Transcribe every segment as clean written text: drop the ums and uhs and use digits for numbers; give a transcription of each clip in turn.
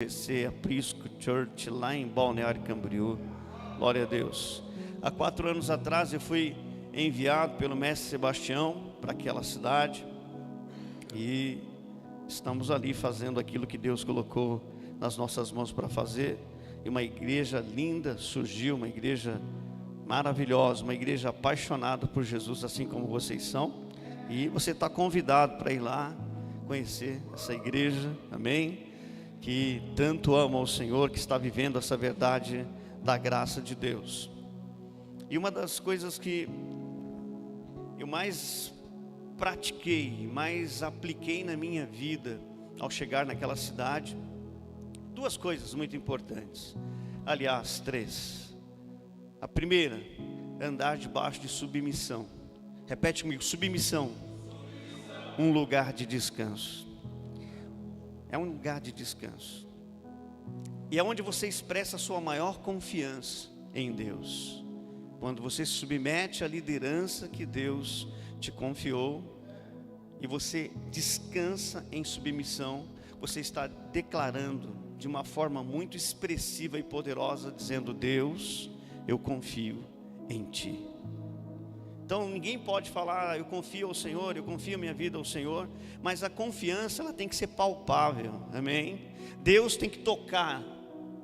Aprisco Church lá em Balneário Camboriú. Glória a Deus. Há 4 anos atrás eu fui enviado pelo mestre Sebastião para aquela cidade e estamos ali fazendo aquilo que Deus colocou nas nossas mãos para fazer. E uma igreja linda surgiu, uma igreja maravilhosa, uma igreja apaixonada por Jesus, assim como vocês são. E você está convidado para ir lá conhecer essa igreja, amém? Que tanto ama o Senhor, que está vivendo essa verdade da graça de Deus. E uma das coisas que eu mais pratiquei, mais apliquei na minha vida ao chegar naquela cidade, 2 coisas muito importantes, aliás 3. A primeira, andar debaixo de submissão. Repete comigo: submissão. Um lugar de descanso. É um lugar de descanso. E é onde você expressa a sua maior confiança em Deus. Quando você se submete à liderança que Deus te confiou e você descansa em submissão, você está declarando de uma forma muito expressiva e poderosa, dizendo: Deus, eu confio em Ti. Então ninguém pode falar: eu confio ao Senhor, eu confio minha vida ao Senhor. Mas a confiança, ela tem que ser palpável, amém? Deus tem que tocar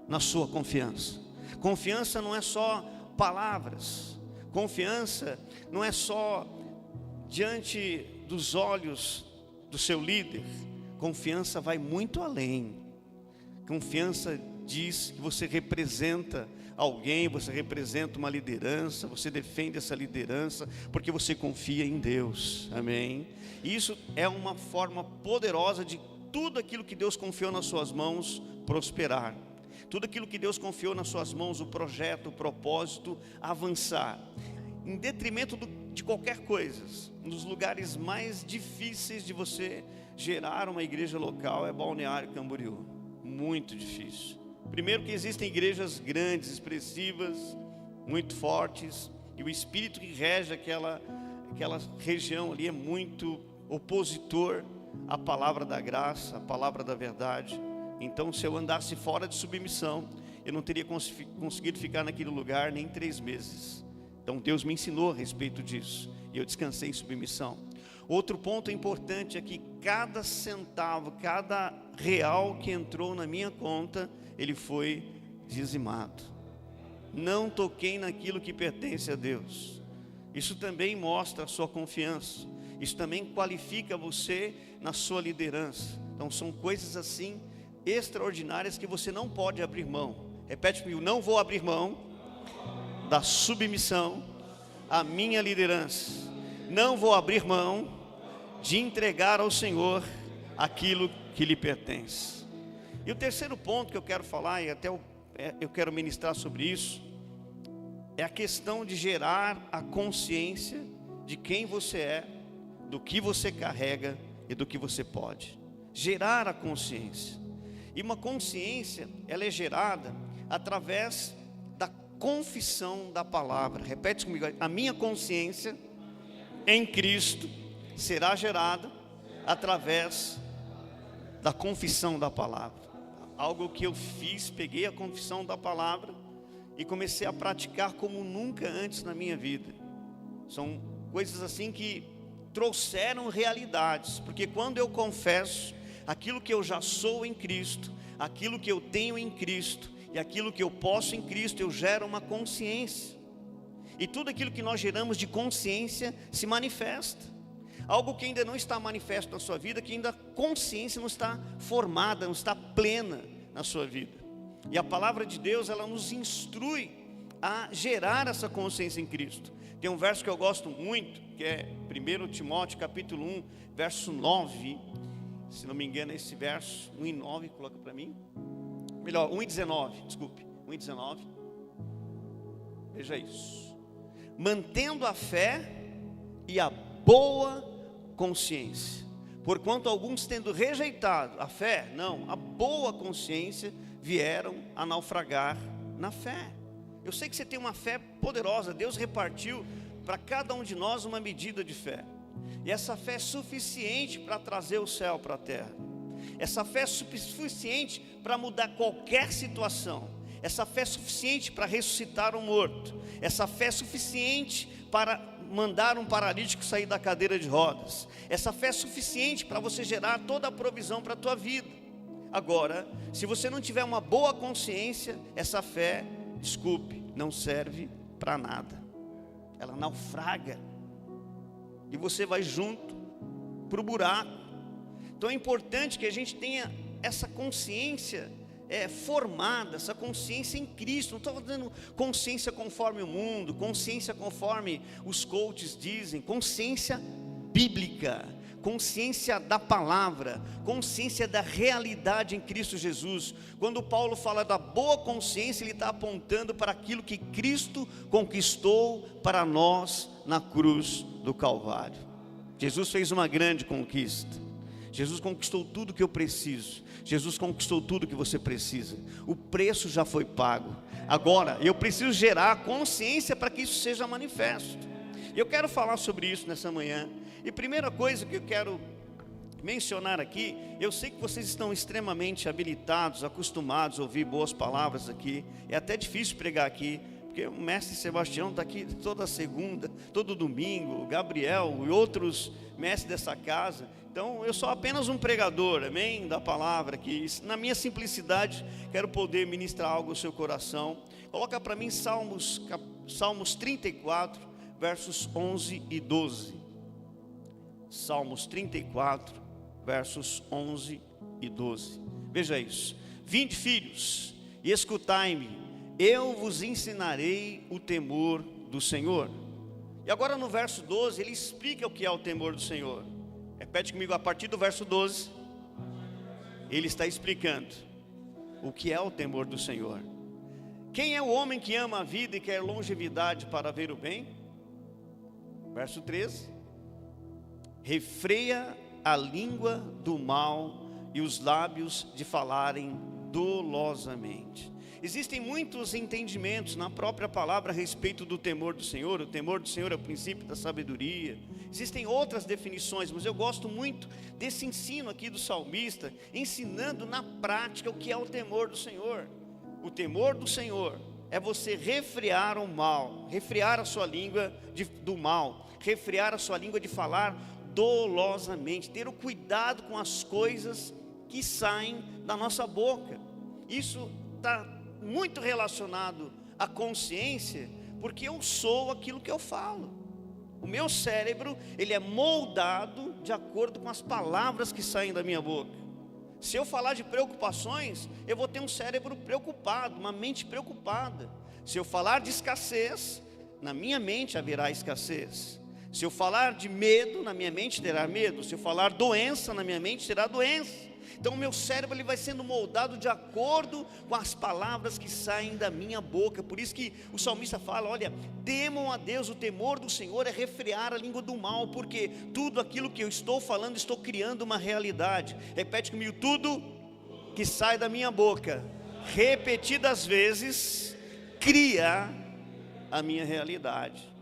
na sua confiança. Confiança não é só palavras. Confiança não é só diante dos olhos do seu líder. Confiança vai muito além. Confiança diz que você representa alguém, você representa uma liderança, você defende essa liderança porque você confia em Deus, amém? Isso é uma forma poderosa de tudo aquilo que Deus confiou nas suas mãos prosperar, tudo aquilo que Deus confiou nas suas mãos, o projeto, o propósito, avançar, em detrimento de qualquer coisa. Um dos lugares mais difíceis de você gerar uma igreja local é Balneário Camboriú, muito difícil. Primeiro que existem igrejas grandes, expressivas, muito fortes, e o espírito que rege aquela região ali é muito opositor à palavra da graça, à palavra da verdade. Então, se eu andasse fora de submissão, eu não teria conseguido ficar naquele lugar nem 3 meses. Então Deus me ensinou a respeito disso, e eu descansei em submissão. Outro ponto importante é que cada centavo, cada real que entrou na minha conta, ele foi dizimado. Não toquei naquilo que pertence a Deus. Isso também mostra a sua confiança. Isso também qualifica você na sua liderança. Então são coisas assim extraordinárias que você não pode abrir mão. Repete comigo: não vou abrir mão da submissão à minha liderança. Não vou abrir mão de entregar ao Senhor aquilo que lhe pertence. E o terceiro ponto que eu quero falar, e até eu quero ministrar sobre isso, é a questão de gerar a consciência de quem você é, do que você carrega e do que você pode. Gerar a consciência. E uma consciência, ela é gerada através da confissão da palavra. Repete comigo: a minha consciência em Cristo será gerada através da confissão da palavra. Algo que eu fiz, peguei a confissão da palavra e comecei a praticar como nunca antes na minha vida. São coisas assim que trouxeram realidades, porque quando eu confesso aquilo que eu já sou em Cristo, aquilo que eu tenho em Cristo e aquilo que eu posso em Cristo, eu gero uma consciência. E tudo aquilo que nós geramos de consciência se manifesta. Algo que ainda não está manifesto na sua vida, que ainda a consciência não está formada, não está plena na sua vida. E a palavra de Deus, ela nos instrui a gerar essa consciência em Cristo. Tem um verso que eu gosto muito, que é 1 Timóteo capítulo 1, verso 9. Se não me engano é esse verso, 1 e 9, coloca para mim. Melhor, 1 e 19, desculpe, 1 e 19. Veja isso. Mantendo a fé e a boa consciência, porquanto alguns, tendo rejeitado a fé, não, a boa consciência, vieram a naufragar na fé. Eu sei que você tem uma fé poderosa. Deus repartiu para cada um de nós uma medida de fé, e essa fé é suficiente para trazer o céu para a terra. Essa fé é suficiente para mudar qualquer situação. Essa fé é suficiente para ressuscitar um morto. Essa fé é suficiente para mandar um paralítico sair da cadeira de rodas. Essa fé é suficiente para você gerar toda a provisão para a tua vida. Agora, se você não tiver uma boa consciência, essa fé, desculpe, não serve para nada. Ela naufraga e você vai junto para o buraco. Então é importante que a gente tenha essa consciência formada, essa consciência em Cristo. Não estou dizendo consciência conforme o mundo, consciência conforme os coaches dizem, consciência bíblica, consciência da palavra, consciência da realidade em Cristo Jesus. Quando Paulo fala da boa consciência, ele está apontando para aquilo que Cristo conquistou para nós na cruz do Calvário. Jesus fez uma grande conquista. Jesus conquistou tudo que eu preciso. Jesus conquistou tudo que você precisa. O preço já foi pago. Agora, eu preciso gerar consciência para que isso seja manifesto. Eu quero falar sobre isso nessa manhã. E primeira coisa que eu quero mencionar aqui, eu sei que vocês estão extremamente habilitados, acostumados a ouvir boas palavras aqui. É até difícil pregar aqui, porque o mestre Sebastião está aqui toda segunda, todo domingo, o Gabriel e outros mestres dessa casa. Então eu sou apenas um pregador, amém, da palavra, que na minha simplicidade quero poder ministrar algo ao seu coração. Coloca para mim Salmos 34, versos 11 e 12. Salmos 34, versos 11 e 12. Veja isso. Vinde, filhos, e escutai-me, eu vos ensinarei o temor do Senhor. E agora no verso 12, ele explica o que é o temor do Senhor. Repete comigo, a partir do verso 12, ele está explicando o que é o temor do Senhor. Quem é o homem que ama a vida e quer longevidade para ver o bem? Verso 13. Refreia a língua do mal e os lábios de falarem dolosamente. Existem muitos entendimentos na própria palavra a respeito do temor do Senhor. O temor do Senhor é o princípio da sabedoria. Existem outras definições, mas eu gosto muito desse ensino aqui do salmista, ensinando na prática o que é o temor do Senhor. O temor do Senhor é você refrear o mal, refrear a sua língua do mal, refrear a sua língua de falar dolosamente, ter o cuidado com as coisas que saem da nossa boca. Isso está muito relacionado à consciência, porque eu sou aquilo que eu falo. O meu cérebro, ele é moldado de acordo com as palavras que saem da minha boca. Se eu falar de preocupações, eu vou ter um cérebro preocupado, uma mente preocupada. Se eu falar de escassez, na minha mente haverá escassez. Se eu falar de medo, na minha mente terá medo. Se eu falar doença, na minha mente terá doença. Então o meu cérebro ele vai sendo moldado de acordo com as palavras que saem da minha boca. Por isso que o salmista fala, olha, temam a Deus, o temor do Senhor é refrear a língua do mal, porque tudo aquilo que eu estou falando, estou criando uma realidade. Repete comigo, tudo que sai da minha boca, repetidas vezes, cria a minha realidade.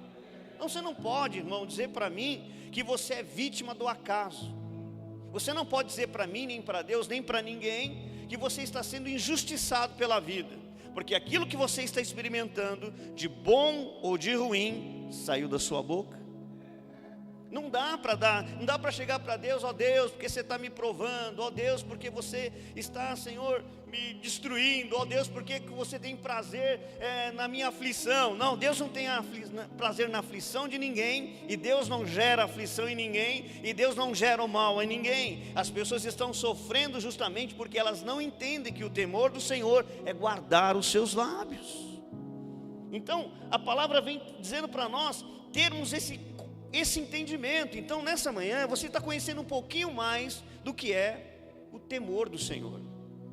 Então você não pode, irmão, dizer para mim que você é vítima do acaso. Você não pode dizer para mim, nem para Deus, nem para ninguém, que você está sendo injustiçado pela vida. Porque aquilo que você está experimentando, de bom ou de ruim, saiu da sua boca. Não dá para chegar para Deus, ó Deus, porque você está me provando, ó Deus, porque você está, Senhor, me destruindo, ó Deus, porque você tem prazer na minha aflição. Não, Deus não tem prazer na aflição de ninguém, e Deus não gera aflição em ninguém, e Deus não gera o mal em ninguém. As pessoas estão sofrendo justamente porque elas não entendem que o temor do Senhor é guardar os seus lábios. Então, a palavra vem dizendo para nós termos esse entendimento. Então nessa manhã você está conhecendo um pouquinho mais do que é o temor do Senhor.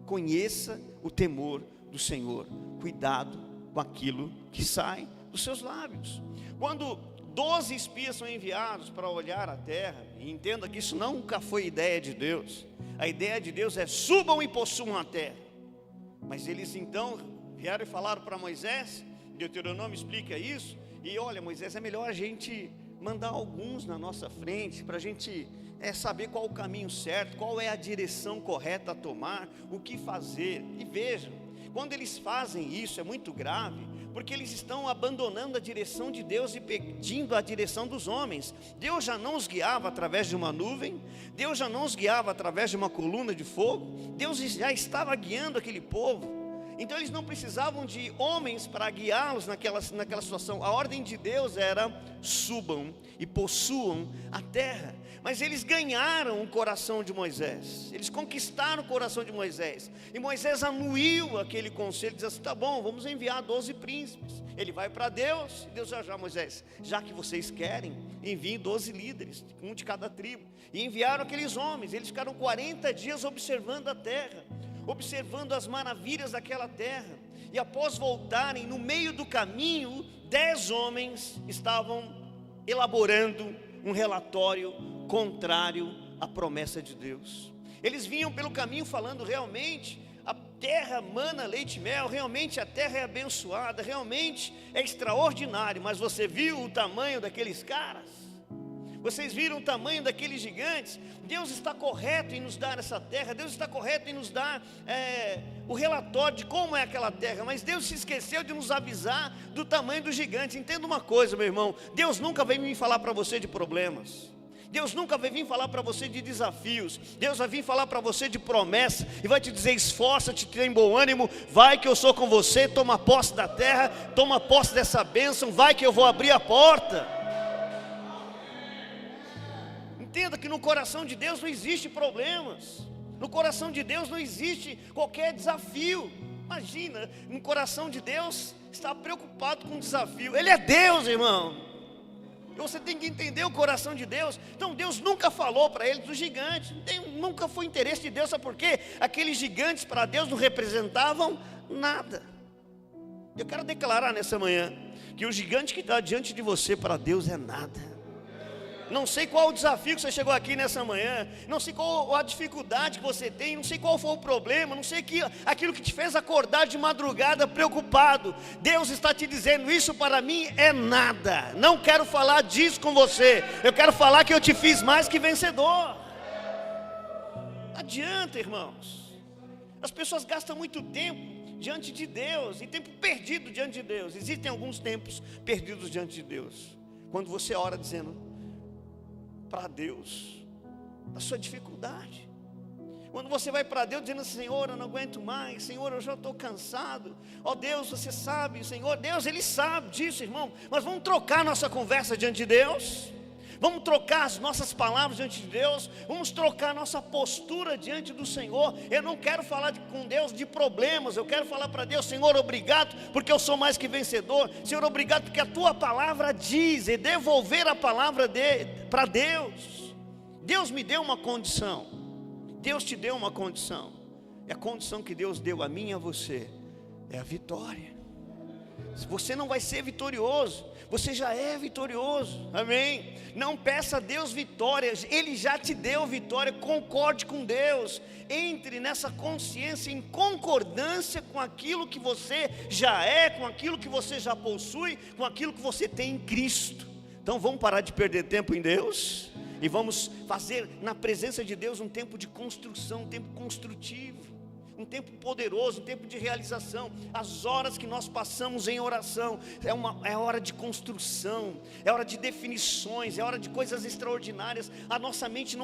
Conheça o temor do Senhor. Cuidado com aquilo que sai dos seus lábios. Quando 12 espias são enviados para olhar a terra, e entenda que isso nunca foi ideia de Deus. A ideia de Deus é subam e possuam a terra. Mas eles então vieram e falaram para Moisés, Deuteronômio explica isso, e olha, Moisés, é melhor a gente mandar alguns na nossa frente, para a gente saber qual o caminho certo, qual é a direção correta a tomar, o que fazer. E vejam, quando eles fazem isso é muito grave, porque eles estão abandonando a direção de Deus e pedindo a direção dos homens. Deus já não os guiava através de uma nuvem, Deus já não os guiava através de uma coluna de fogo, Deus já estava guiando aquele povo. Então eles não precisavam de homens para guiá-los naquela situação. A ordem de Deus era: subam e possuam a terra. Mas eles ganharam o coração de Moisés, eles conquistaram o coração de Moisés, e Moisés anuiu aquele conselho, diz assim: tá bom, vamos enviar 12 príncipes. Ele vai para Deus, e Deus já, Moisés, já que vocês querem, enviem 12 líderes, um de cada tribo. E enviaram aqueles homens. Eles ficaram 40 dias observando a terra, observando as maravilhas daquela terra. E após voltarem, no meio do caminho, 10 homens estavam elaborando um relatório contrário à promessa de Deus. Eles vinham pelo caminho falando: realmente a terra mana leite e mel, realmente a terra é abençoada, realmente é extraordinário. Mas você viu o tamanho daqueles caras? Vocês viram o tamanho daqueles gigantes? Deus está correto em nos dar essa terra, Deus está correto em nos dar o relatório de como é aquela terra, mas Deus se esqueceu de nos avisar do tamanho dos gigantes. Entenda uma coisa, meu irmão: Deus nunca vem me falar para você de problemas, Deus nunca vai vir falar para você de desafios. Deus vai vir falar para você de promessa, e vai te dizer: esforça-te, tem bom ânimo, vai que eu sou com você, toma posse da terra, toma posse dessa bênção, vai que eu vou abrir a porta. Entenda que no coração de Deus não existe problemas, no coração de Deus não existe qualquer desafio. Imagina, no coração de Deus está preocupado com o desafio. Ele é Deus, irmão. Você tem que entender o coração de Deus. Então Deus nunca falou para eles dos gigantes, nunca foi interesse de Deus. Sabe por quê? Aqueles gigantes para Deus não representavam nada. Eu quero declarar nessa manhã que o gigante que está diante de você para Deus é nada. Não sei qual o desafio que você chegou aqui nessa manhã, não sei qual a dificuldade que você tem, não sei qual foi o problema, não sei aquilo que te fez acordar de madrugada preocupado. Deus está te dizendo: isso para mim é nada, não quero falar disso com você, eu quero falar que eu te fiz mais que vencedor. Não adianta, irmãos, as pessoas gastam muito tempo diante de Deus, e tempo perdido diante de Deus. Existem alguns tempos perdidos diante de Deus, quando você ora dizendo para Deus a sua dificuldade, quando você vai para Deus dizendo: Senhor, eu não aguento mais, Senhor, eu já estou cansado, ó Deus, você sabe, Senhor, Deus, Ele sabe disso, irmão. Mas vamos trocar nossa conversa diante de Deus, vamos trocar as nossas palavras diante de Deus, vamos trocar nossa postura diante do Senhor. Eu não quero falar com Deus de problemas, eu quero falar para Deus: Senhor, obrigado porque eu sou mais que vencedor. Senhor, obrigado porque a Tua palavra diz, e devolver a palavra para Deus. Deus me deu uma condição, Deus te deu uma condição, e a condição que Deus deu a mim e a você é a vitória. Você não vai ser vitorioso, você já é vitorioso, amém? Não peça a Deus vitória, Ele já te deu vitória. Concorde com Deus, entre nessa consciência, em concordância com aquilo que você já é, com aquilo que você já possui, com aquilo que você tem em Cristo. Então vamos parar de perder tempo em Deus, e vamos fazer na presença de Deus um tempo de construção, um tempo construtivo, um tempo poderoso, um tempo de realização. As horas que nós passamos em oração é hora de construção, é hora de definições, é hora de coisas extraordinárias. A nossa mente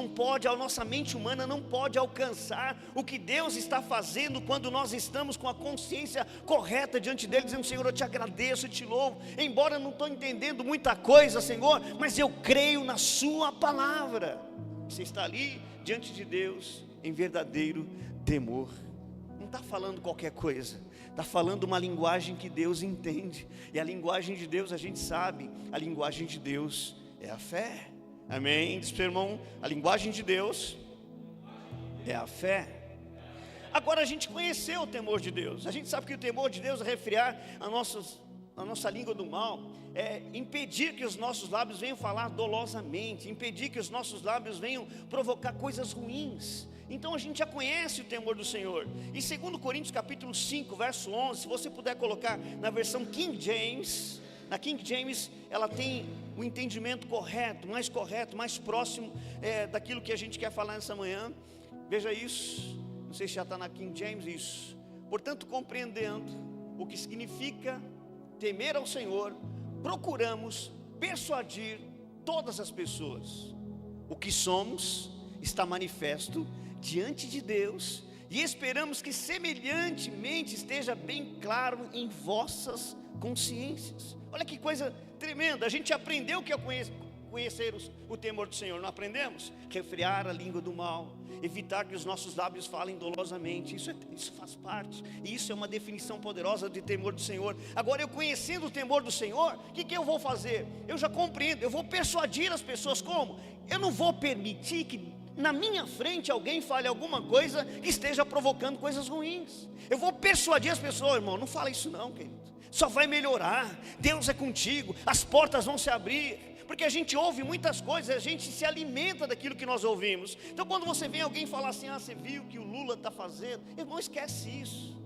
humana não pode alcançar o que Deus está fazendo quando nós estamos com a consciência correta diante dele, dizendo: Senhor, eu te agradeço, eu te louvo, embora eu não estou entendendo muita coisa, Senhor, mas eu creio na sua palavra. Você está ali diante de Deus em verdadeiro temor. Não está falando qualquer coisa, está falando uma linguagem que Deus entende. E a linguagem de Deus a gente sabe, a linguagem de Deus é a fé. Amém? Diz para o irmão: a linguagem de Deus é a fé. Agora, a gente conheceu o temor de Deus, a gente sabe que o temor de Deus é refrear a nossa língua do mal, é impedir que os nossos lábios venham falar dolosamente, impedir que os nossos lábios venham provocar coisas ruins. Então a gente já conhece o temor do Senhor. E 2 Coríntios capítulo 5, verso 11, se você puder colocar na versão King James, Na King James, ela tem o entendimento correto, mais próximo daquilo que a gente quer falar nessa manhã. Veja isso, não sei se já está na King James isso. Portanto, compreendendo o que significa temer ao Senhor, procuramos persuadir todas as pessoas. O que somos está manifesto diante de Deus, e esperamos que semelhantemente esteja bem claro em vossas consciências. Olha que coisa tremenda, a gente aprendeu que é conhecer o temor do Senhor, não aprendemos? Refrear a língua do mal, evitar que os nossos lábios falem dolosamente, isso faz parte, e isso é uma definição poderosa de temor do Senhor. Agora, eu conhecendo o temor do Senhor, o que eu vou fazer? Eu já compreendo, eu vou persuadir as pessoas. Como? Eu não vou permitir que na minha frente alguém fale alguma coisa que esteja provocando coisas ruins. Eu vou persuadir as pessoas: irmão, não fala isso não, querido, só vai melhorar, Deus é contigo, as portas vão se abrir. Porque a gente ouve muitas coisas, a gente se alimenta daquilo que nós ouvimos. Então quando você vem alguém falar assim: você viu o que o Lula está fazendo? Irmão, esquece isso.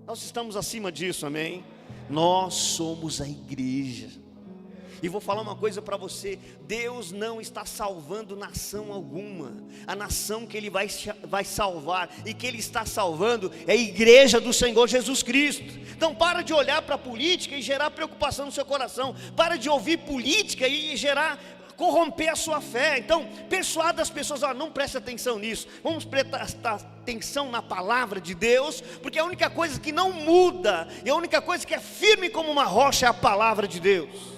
Nós estamos acima disso, amém? Nós somos a igreja. E vou falar uma coisa para você: Deus não está salvando nação alguma. A nação que Ele vai salvar e que Ele está salvando é a igreja do Senhor Jesus Cristo. Então para de olhar para a política e gerar preocupação no seu coração. Para de ouvir política e corromper a sua fé. Então persuada as pessoas: não preste atenção nisso, vamos prestar atenção na palavra de Deus, porque a única coisa que não muda e a única coisa que é firme como uma rocha é a palavra de Deus.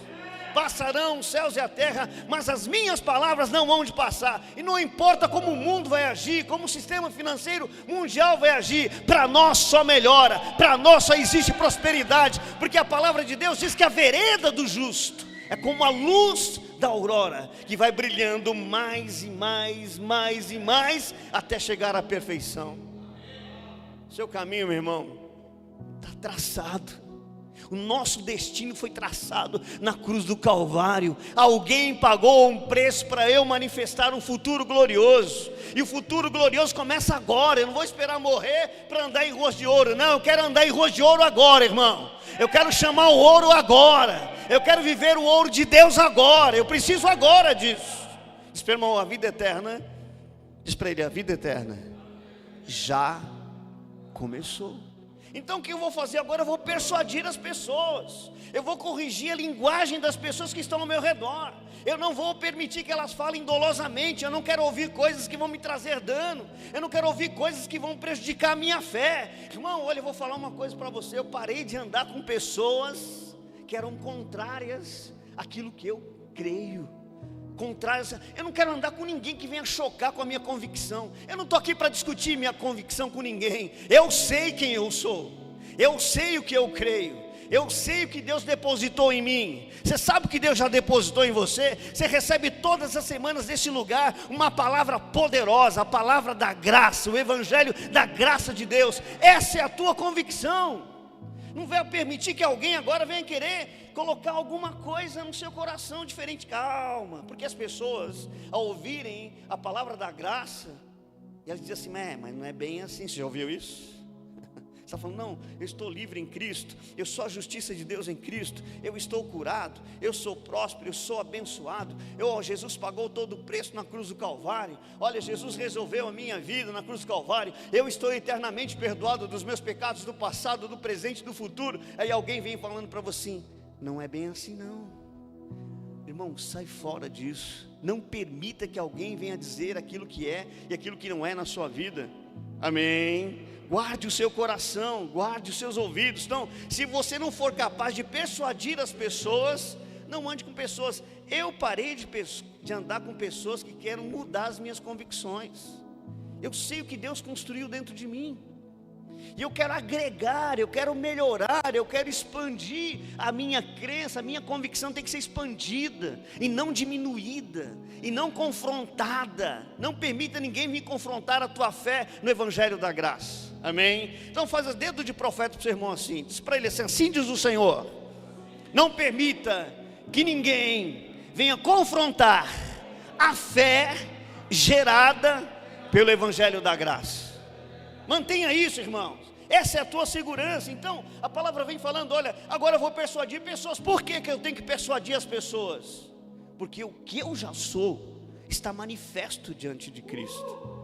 Passarão os céus e a terra, mas as minhas palavras não vão de passar. E não importa como o mundo vai agir, como o sistema financeiro mundial vai agir, para nós só melhora, para nós só existe prosperidade, porque a palavra de Deus diz que a vereda do justo é como a luz da aurora, que vai brilhando mais e mais, até chegar à perfeição. Seu caminho, meu irmão, está traçado. O nosso destino foi traçado na cruz do Calvário. Alguém pagou um preço para eu manifestar um futuro glorioso. E o futuro glorioso começa agora. Eu não vou esperar morrer para andar em ruas de ouro. Não, eu quero andar em ruas de ouro agora, irmão. Eu quero chamar o ouro agora. Eu quero viver o ouro de Deus agora. Eu preciso agora disso. Diz para o irmão: a vida eterna. Diz para ele: a vida eterna já começou. Então o que eu vou fazer agora? Eu vou persuadir as pessoas. Eu vou corrigir a linguagem das pessoas que estão ao meu redor. Eu não vou permitir que elas falem dolosamente. Eu não quero ouvir coisas que vão me trazer dano. Eu não quero ouvir coisas que vão prejudicar a minha fé. Irmão, olha, eu vou falar uma coisa para você. Eu parei de andar com pessoas que eram contrárias àquilo que eu creio. Contrárias. Eu não quero andar com ninguém que venha chocar com a minha convicção. Eu não estou aqui para discutir minha convicção com ninguém. Eu sei quem eu sou. Eu sei o que eu creio. Eu sei o que Deus depositou em mim. Você sabe o que Deus já depositou em você? Você recebe todas as semanas desse lugar uma palavra poderosa, a palavra da graça, o evangelho da graça de Deus. Essa é a tua convicção. Não vai permitir que alguém agora venha querer colocar alguma coisa no seu coração diferente. Calma, porque as pessoas, ao ouvirem a palavra da graça, elas dizem assim: mas não é bem assim. Você já ouviu isso? Você está falando: não, eu estou livre em Cristo, eu sou a justiça de Deus em Cristo, eu estou curado, eu sou próspero, eu sou abençoado. Jesus pagou todo o preço na cruz do Calvário. Olha, Jesus resolveu a minha vida na cruz do Calvário. Eu estou eternamente perdoado dos meus pecados do passado, do presente e do futuro. Aí alguém vem falando para você: não é bem assim não. Irmão, sai fora disso. Não permita que alguém venha dizer aquilo que é e aquilo que não é na sua vida. Amém. Guarde o seu coração, guarde os seus ouvidos. Então, se você não for capaz de persuadir as pessoas, não ande com pessoas. Eu parei de andar com pessoas que querem mudar as minhas convicções. Eu sei o que Deus construiu dentro de mim, e eu quero agregar, eu quero melhorar, eu quero expandir a minha crença. A minha convicção tem que ser expandida e não diminuída, e não confrontada. Não permita ninguém vir confrontar a tua fé no evangelho da graça. Amém? Então faz dedo de profeta para o seu irmão assim, diz para ele assim diz o Senhor: não permita que ninguém venha confrontar a fé gerada pelo evangelho da graça. Mantenha isso, irmãos. Essa é a tua segurança. Então a palavra vem falando: olha, agora eu vou persuadir pessoas. Por que eu tenho que persuadir as pessoas? Porque o que eu já sou está manifesto diante de Cristo.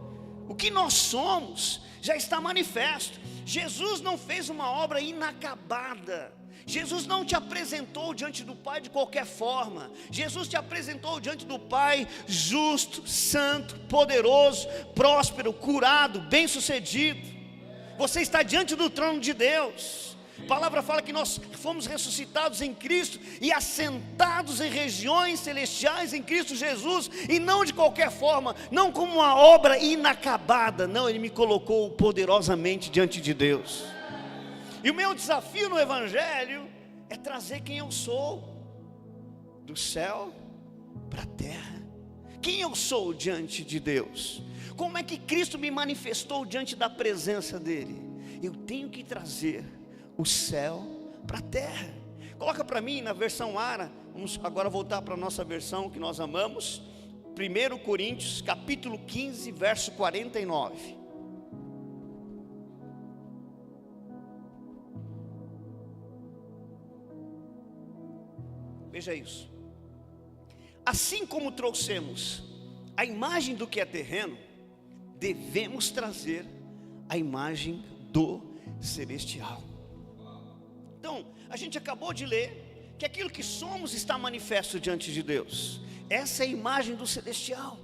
O que nós somos já está manifesto. Jesus não fez uma obra inacabada. Jesus não te apresentou diante do Pai de qualquer forma. Jesus te apresentou diante do Pai justo, santo, poderoso, próspero, curado, bem-sucedido. Você está diante do trono de Deus. A palavra fala que nós fomos ressuscitados em Cristo e assentados em regiões celestiais em Cristo Jesus, e não de qualquer forma, não como uma obra inacabada. Não, Ele me colocou poderosamente diante de Deus. E o meu desafio no Evangelho é trazer quem eu sou, do céu para a terra. Quem eu sou diante de Deus? Como é que Cristo me manifestou diante da presença dEle? Eu tenho que trazer o céu para a terra. Coloca para mim na versão ARA. Vamos agora voltar para a nossa versão que nós amamos. 1 Coríntios capítulo 15, verso 49. Veja isso. Assim como trouxemos a imagem do que é terreno, devemos trazer a imagem do celestial. Então, a gente acabou de ler que aquilo que somos está manifesto diante de Deus. Essa é a imagem do celestial.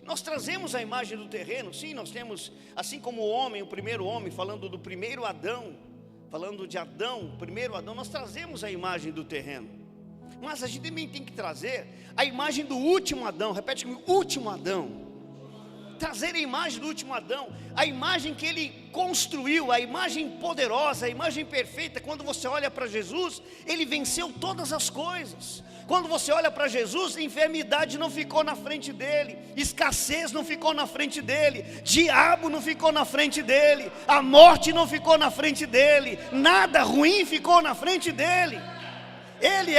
Nós trazemos a imagem do terreno. Sim, nós temos, assim como o homem, o primeiro homem, falando do primeiro Adão, falando de Adão, o primeiro Adão, nós trazemos a imagem do terreno. Mas a gente também tem que trazer a imagem do último Adão. Repete comigo: último Adão. Trazer a imagem do último Adão, a imagem que ele construiu, a imagem poderosa, a imagem perfeita. Quando você olha para Jesus, ele venceu todas as coisas. Quando você olha para Jesus, enfermidade não ficou na frente dele, escassez não ficou na frente dele, diabo não ficou na frente dele, a morte não ficou na frente dele, nada ruim ficou na frente dele. Ele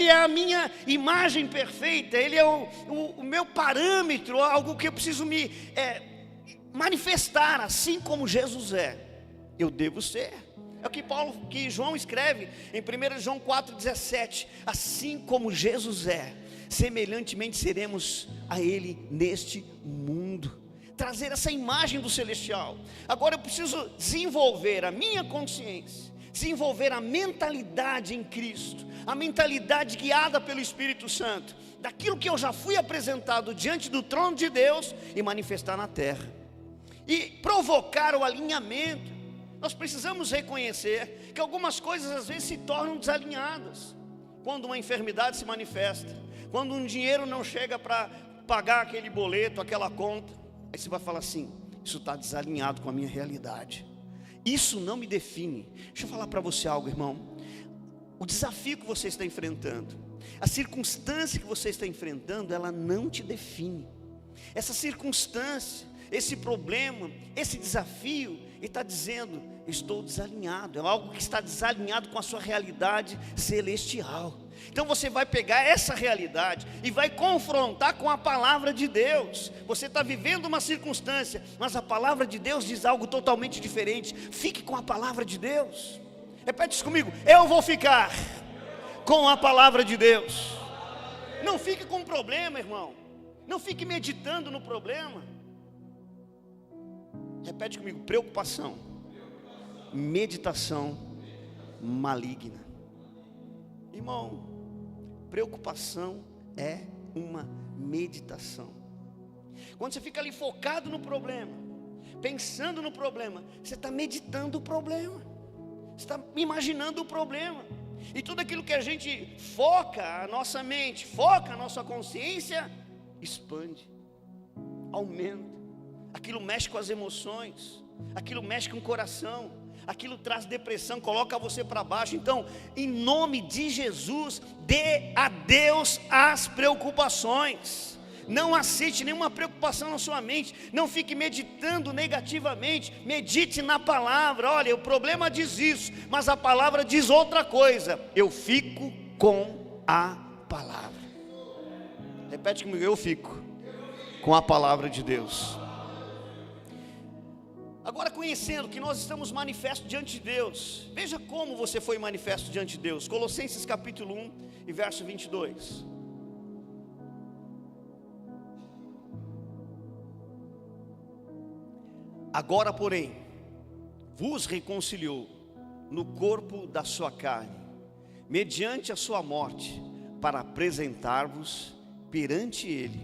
é a minha imagem perfeita. Ele é o meu parâmetro, algo que eu preciso me manifestar. Assim como Jesus é, eu devo ser. É o que João escreve em 1 João 4,17. Assim como Jesus é, semelhantemente seremos a Ele neste mundo. Trazer essa imagem do celestial. Agora eu preciso desenvolver a minha consciência, desenvolver a mentalidade em Cristo, a mentalidade guiada pelo Espírito Santo, daquilo que eu já fui apresentado diante do trono de Deus, e manifestar na terra, e provocar o alinhamento. Nós precisamos reconhecer que algumas coisas às vezes se tornam desalinhadas. Quando uma enfermidade se manifesta, quando um dinheiro não chega para pagar aquele boleto, aquela conta, aí você vai falar assim: isso está desalinhado com a minha realidade, isso não me define. Deixa eu falar para você algo, irmão. O desafio que você está enfrentando, a circunstância que você está enfrentando, ela não te define. Essa circunstância, esse problema, esse desafio, ele está dizendo: estou desalinhado. É algo que está desalinhado com a sua realidade celestial. Então você vai pegar essa realidade e vai confrontar com a palavra de Deus. Você está vivendo uma circunstância, mas a palavra de Deus diz algo totalmente diferente. Fique com a palavra de Deus. Repete isso comigo: eu vou ficar com a palavra de Deus. Não fique com o problema, irmão. Não fique meditando no problema. Repete comigo: preocupação, meditação maligna. Irmão, preocupação é uma meditação. Quando você fica ali focado no problema, pensando no problema, você está meditando o problema, você está imaginando o problema. E tudo aquilo que a gente foca a nossa mente, foca a nossa consciência, expande, aumenta. Aquilo mexe com as emoções, aquilo mexe com o coração, aquilo traz depressão, coloca você para baixo. Então, em nome de Jesus, dê a Deus as preocupações. Não aceite nenhuma preocupação na sua mente. Não fique meditando negativamente. Medite na palavra. Olha, o problema diz isso, mas a palavra diz outra coisa. Eu fico com a palavra. Repete comigo: eu fico com a palavra de Deus. Agora, conhecendo que nós estamos manifestos diante de Deus, veja como você foi manifesto diante de Deus. Colossenses capítulo 1 e verso 22. Agora, porém, vos reconciliou no corpo da sua carne, mediante a sua morte, para apresentar-vos perante Ele,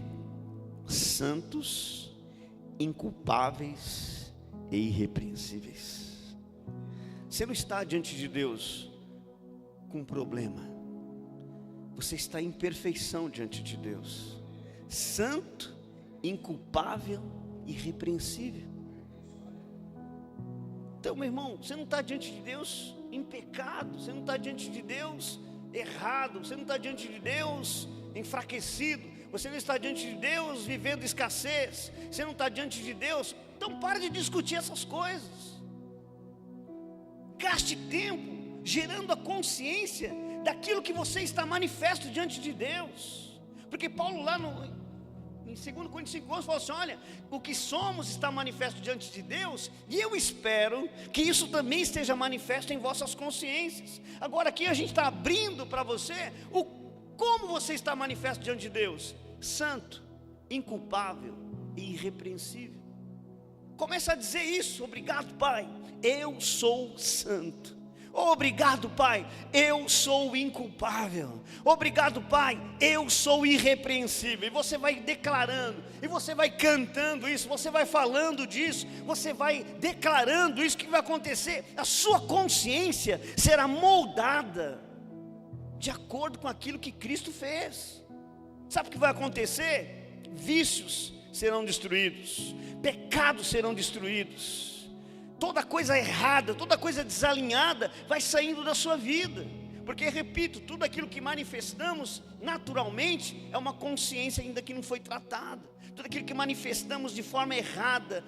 santos, inculpáveis e irrepreensíveis. Você não está diante de Deus com problema, você está em perfeição diante de Deus, santo, inculpável e irrepreensível. Então, meu irmão, você não está diante de Deus em pecado, você não está diante de Deus errado, você não está diante de Deus enfraquecido, você não está diante de Deus vivendo escassez, você não está diante de Deus. Então pare de discutir essas coisas, gaste tempo gerando a consciência daquilo que você está manifesto diante de Deus, porque Paulo lá em 2 Coríntios 5:11 fala assim: olha, o que somos está manifesto diante de Deus, e eu espero que isso também esteja manifesto em vossas consciências. Agora aqui a gente está abrindo para você como você está manifesto diante de Deus: santo, inculpável e irrepreensível. Começa a dizer isso: obrigado, Pai, eu sou santo. Obrigado, Pai, eu sou inculpável. Obrigado, Pai, eu sou irrepreensível. E você vai declarando, e você vai cantando isso, você vai falando disso, você vai declarando isso. Que vai acontecer? A sua consciência será moldada de acordo com aquilo que Cristo fez. Sabe o que vai acontecer? Vícios serão destruídos, pecados serão destruídos, toda coisa errada, toda coisa desalinhada vai saindo da sua vida. Porque, repito, tudo aquilo que manifestamos naturalmente é uma consciência ainda que não foi tratada. Tudo aquilo que manifestamos de forma errada,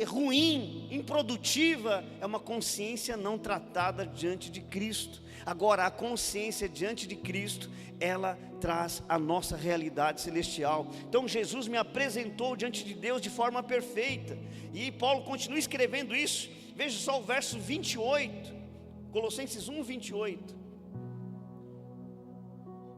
ruim, improdutiva, é uma consciência não tratada diante de Cristo. Agora, a consciência diante de Cristo, ela traz a nossa realidade celestial. Então Jesus me apresentou diante de Deus de forma perfeita. E Paulo continua escrevendo isso. Veja só o verso 28, Colossenses 1, 28.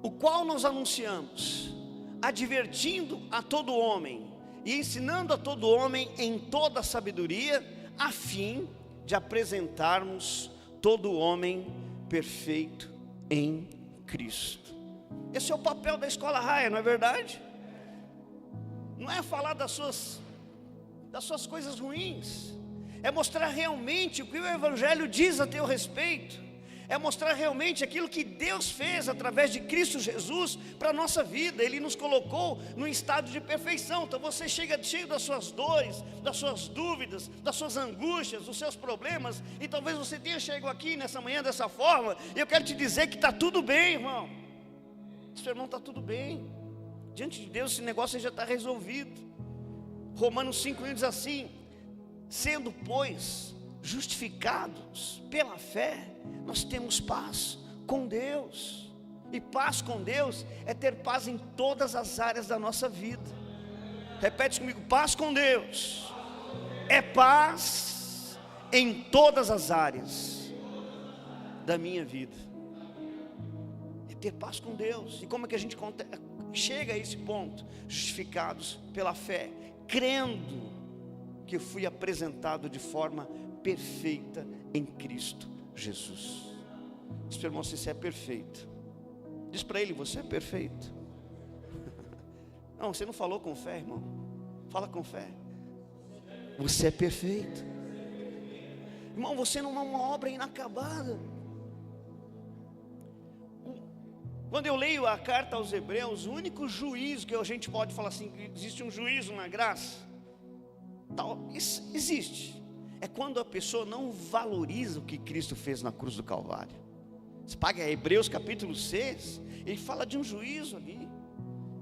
O qual nós anunciamos, advertindo a todo homem e ensinando a todo homem em toda a sabedoria, a fim de apresentarmos todo homem perfeito em Cristo. Esse é o papel da escola Raia, não é verdade? Não é falar das suas coisas ruins, é mostrar realmente o que o Evangelho diz a teu respeito, é mostrar realmente aquilo que Deus fez através de Cristo Jesus para a nossa vida. Ele nos colocou num estado de perfeição. Então você chega cheio das suas dores, das suas dúvidas, das suas angústias, dos seus problemas, e talvez você tenha chegado aqui nessa manhã dessa forma, e eu quero te dizer que está tudo bem, irmão. Seu irmão, está tudo bem, diante de Deus esse negócio já está resolvido. Romanos 5:1 diz assim: sendo, pois, justificados pela fé, nós temos paz com Deus. E paz com Deus é ter paz em todas as áreas da nossa vida. Repete comigo: paz com Deus é paz em todas as áreas da minha vida. É ter paz com Deus. E como é que a gente chega a esse ponto? Justificados pela fé, crendo que eu fui apresentado de forma perfeita em Cristo Jesus. Diz para o irmão: você é perfeito. Diz para ele: você é perfeito. Não, você não falou com fé, irmão. Fala com fé. Você é perfeito. Irmão, você não é uma obra inacabada. Quando eu leio a carta aos Hebreus, o único juízo que a gente pode falar assim, existe um juízo na graça, existe, é quando a pessoa não valoriza o que Cristo fez na cruz do Calvário. Você paga Hebreus capítulo 6, ele fala de um juízo ali.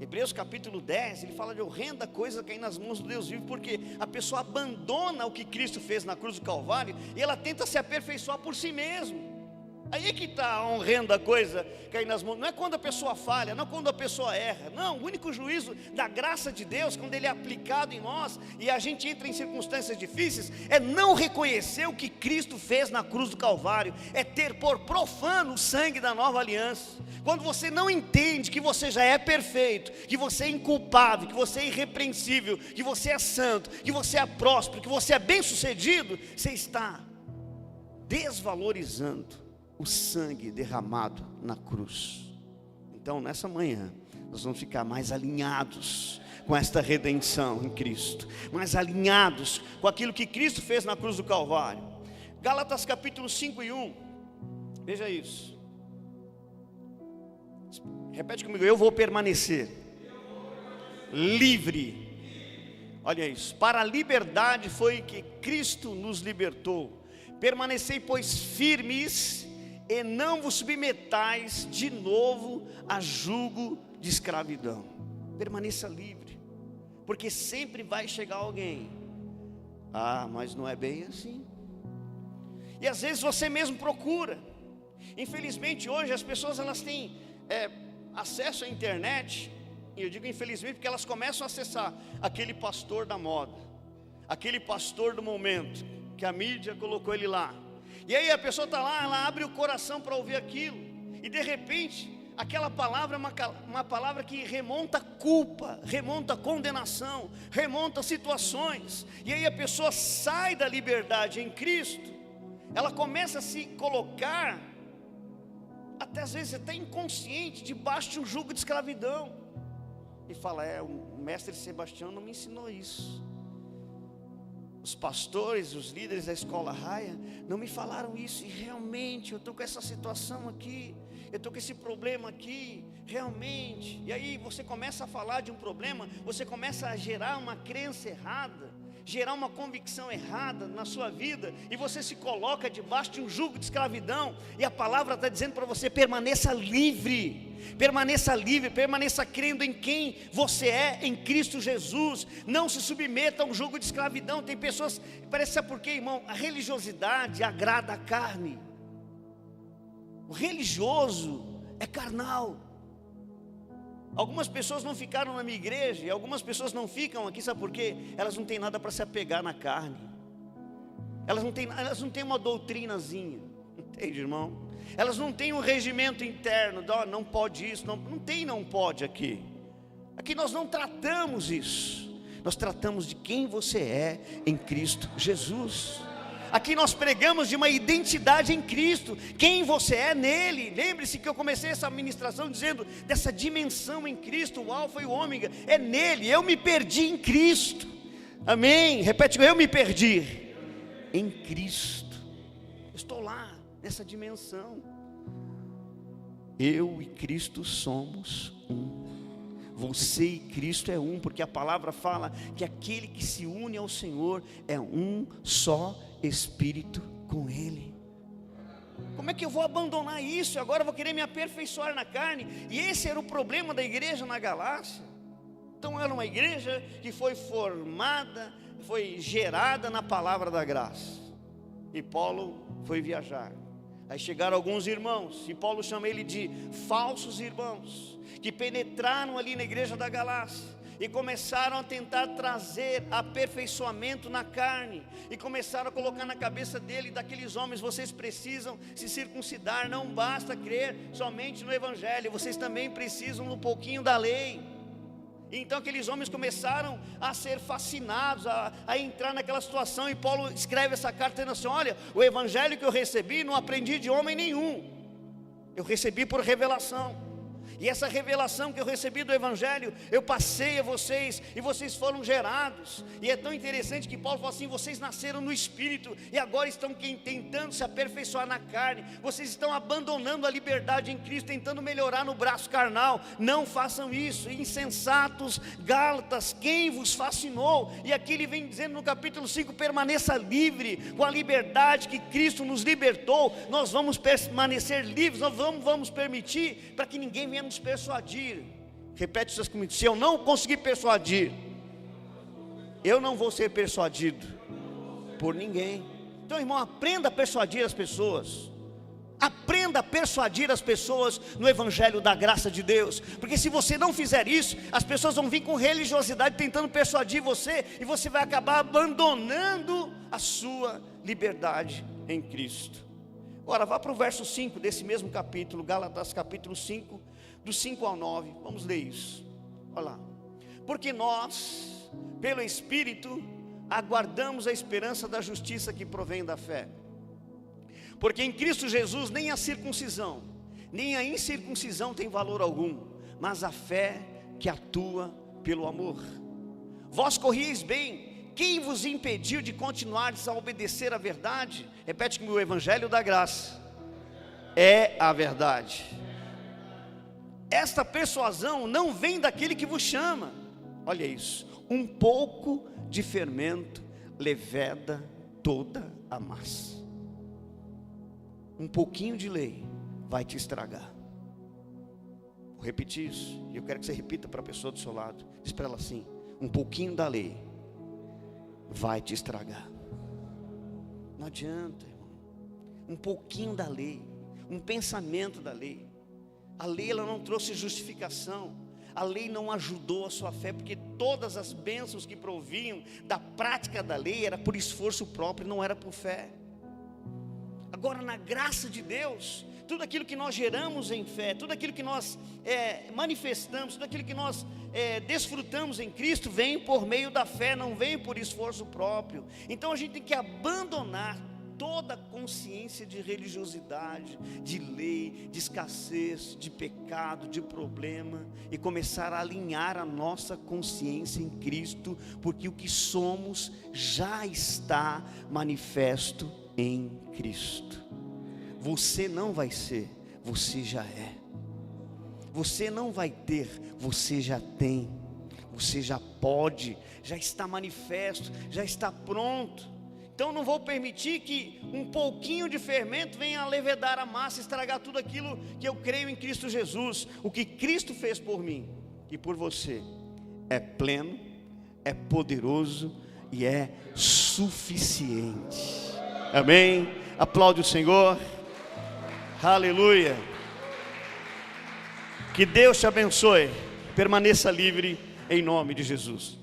Hebreus capítulo 10, ele fala de horrenda coisa cair nas mãos do Deus vivo, porque a pessoa abandona o que Cristo fez na cruz do Calvário, e ela tenta se aperfeiçoar por si mesma. Aí é que está honrando a coisa, cair nas mãos. Não é quando a pessoa falha, não quando a pessoa erra. Não, o único juízo da graça de Deus, quando ele é aplicado em nós e a gente entra em circunstâncias difíceis, é não reconhecer o que Cristo fez na cruz do Calvário, é ter por profano o sangue da nova aliança. Quando você não entende que você já é perfeito, que você é inculpável, que você é irrepreensível, que você é santo, que você é próspero, que você é bem-sucedido, você está desvalorizando o sangue derramado na cruz. Então nessa manhã nós vamos ficar mais alinhados com esta redenção em Cristo, mais alinhados com aquilo que Cristo fez na cruz do Calvário. Gálatas capítulo 5 e 1, veja isso, repete comigo: eu vou permanecer livre. Olha isso, para a liberdade foi que Cristo nos libertou. Permanecei, pois, firmes, e não vos submetais de novo a jugo de escravidão. Permaneça livre, porque sempre vai chegar alguém: ah, mas não é bem assim. E às vezes você mesmo procura. Infelizmente hoje as pessoas elas têm acesso à internet, e eu digo infelizmente porque elas começam a acessar aquele pastor da moda, aquele pastor do momento, que a mídia colocou ele lá. E aí a pessoa está lá, ela abre o coração para ouvir aquilo, e de repente aquela palavra é uma palavra que remonta a culpa, remonta a condenação, remonta a situações. E aí a pessoa sai da liberdade em Cristo, ela começa a se colocar, até às vezes até inconsciente, debaixo de um jugo de escravidão, e fala: o mestre Sebastião não me ensinou isso, os pastores, os líderes da escola Raia não me falaram isso, e realmente eu estou com essa situação aqui, eu estou com esse problema aqui, realmente. E aí você começa a falar de um problema, você começa a gerar uma crença errada, gerar uma convicção errada na sua vida, e você se coloca debaixo de um jugo de escravidão. E a palavra está dizendo para você: permaneça livre, permaneça livre, permaneça crendo em quem você é em Cristo Jesus. Não se submeta a um jugo de escravidão. Tem pessoas, parece, sabe por quê, irmão? A religiosidade agrada a carne. O religioso é carnal. Algumas pessoas não ficaram na minha igreja, e algumas pessoas não ficam aqui, sabe por quê? Elas não têm nada para se apegar na carne. Elas não têm uma doutrinazinha, entende, irmão? Elas não têm um regimento interno, não pode isso, não pode aqui. Aqui nós não tratamos isso, nós tratamos de quem você é em Cristo Jesus. Aqui nós pregamos de uma identidade em Cristo, quem você é nele. Lembre-se que eu comecei essa ministração dizendo dessa dimensão em Cristo, o alfa e o ômega, é nele. Eu me perdi em Cristo, amém? Repete: eu me perdi em Cristo, estou lá nessa dimensão. Eu e Cristo somos um. Você e Cristo é um, porque a palavra fala que aquele que se une ao Senhor é um só espírito com Ele. Como é que eu vou abandonar isso? Agora eu vou querer me aperfeiçoar na carne. E esse era o problema da igreja na Galácia. Então era uma igreja que foi formada, foi gerada na palavra da graça. E Paulo foi viajar. Aí chegaram alguns irmãos, e Paulo chama ele de falsos irmãos, que penetraram ali na igreja da Galácia e começaram a tentar trazer aperfeiçoamento na carne, e começaram a colocar na cabeça dele, daqueles homens: vocês precisam se circuncidar, não basta crer somente no evangelho, vocês também precisam um pouquinho da lei. Então aqueles homens começaram a ser fascinados, a entrar naquela situação, e Paulo escreve essa carta dizendo assim: olha, o evangelho que eu recebi não aprendi de homem nenhum, eu recebi por revelação. E essa revelação que eu recebi do evangelho, eu passei a vocês, e vocês foram gerados. E é tão interessante que Paulo fala assim: vocês nasceram no Espírito, e agora estão tentando se aperfeiçoar na carne. Vocês estão abandonando a liberdade em Cristo, tentando melhorar no braço carnal. Não façam isso, insensatos. Gálatas, quem vos fascinou? E aqui ele vem dizendo no capítulo 5: permaneça livre, com a liberdade que Cristo nos libertou. Nós vamos permanecer livres, nós vamos permitir para que ninguém venha nos persuadir. Repete isso comigo: se eu não conseguir persuadir, eu não vou ser persuadido por ninguém. Então, irmão, aprenda a persuadir as pessoas. Aprenda a persuadir as pessoas no evangelho da graça de Deus, porque se você não fizer isso, as pessoas vão vir com religiosidade tentando persuadir você, e você vai acabar abandonando a sua liberdade em Cristo. Agora vá para o verso 5 desse mesmo capítulo, Gálatas capítulo 5, do 5 ao 9, vamos ler isso. Olha lá. Porque nós, pelo Espírito, aguardamos a esperança da justiça que provém da fé. Porque em Cristo Jesus nem a circuncisão, nem a incircuncisão tem valor algum, mas a fé que atua pelo amor. Vós corrieis bem, quem vos impediu de continuares a obedecer à verdade? Repete comigo: o evangelho da graça é a verdade. Esta persuasão não vem daquele que vos chama. Olha isso: um pouco de fermento leveda toda a massa. Um pouquinho de lei vai te estragar. Vou repetir isso, e eu quero que você repita para a pessoa do seu lado. Diz para ela assim: um pouquinho da lei vai te estragar. Não adianta, irmão. Um pouquinho da lei, um pensamento da lei. A lei, ela não trouxe justificação. A lei não ajudou a sua fé, porque todas as bênçãos que provinham da prática da lei era por esforço próprio, não era por fé. Agora, na graça de Deus, tudo aquilo que nós geramos em fé, tudo aquilo que nós manifestamos, tudo aquilo que nós desfrutamos em Cristo, vem por meio da fé, não vem por esforço próprio. Então a gente tem que abandonar toda a consciência de religiosidade, de lei, de escassez, de pecado, de problema, e começar a alinhar a nossa consciência em Cristo, porque o que somos já está manifesto em Cristo. Você não vai ser, você já é. Você não vai ter, você já tem. Você já pode, já está manifesto, já está pronto. Então não vou permitir que um pouquinho de fermento venha a levedar a massa, estragar tudo aquilo que eu creio em Cristo Jesus. O que Cristo fez por mim e por você é pleno, é poderoso e é suficiente. Amém? Aplaude o Senhor. Aleluia. Que Deus te abençoe. Permaneça livre em nome de Jesus.